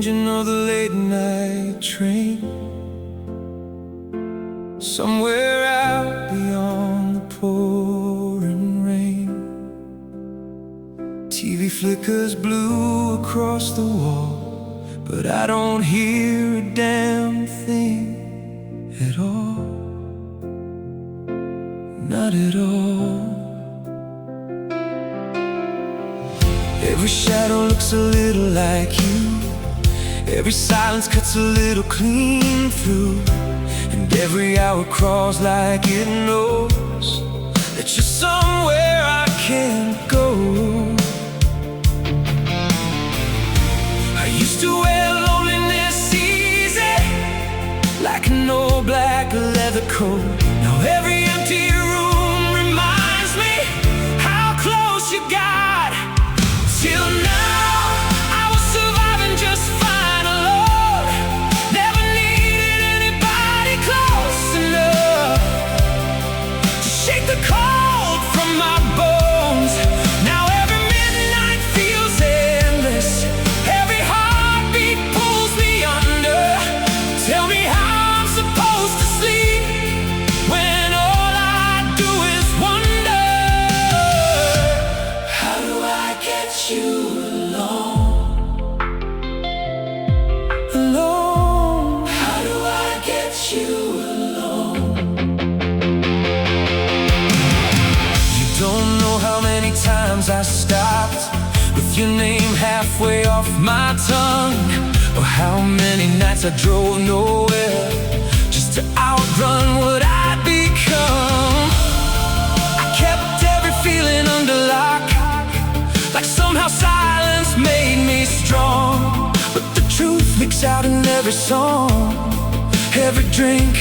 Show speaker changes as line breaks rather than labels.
engine of the late night train, somewhere out beyond the pouring rain. TV flickers blue across the wall, but I don't hear a damn thing at all. Not at all. Every shadow looks a little like you. Every silence cuts a little clean through, and every hour crawls like it knows that you're somewhere I can't go. I used to wear loneliness easy, like an old black leather coat. Now every empty room reminds me how close you got. Till now, I was surviving just fine alone. Never needed anybody close enough to shake the cold from my bones. Now every midnight feels endless. Every heartbeat pulls me under. Tell me how I'm supposed to sleep when all I do is wonder. How do I get you alone? Alone. How do I get you alone? You don't know how many times I stopped with your name halfway off my tongue, or how many nights I drove nowhere just to outrun what I'd become. I kept every feeling under lock, like somehow silence made me strong. But the truth leaks out in every song, every drink,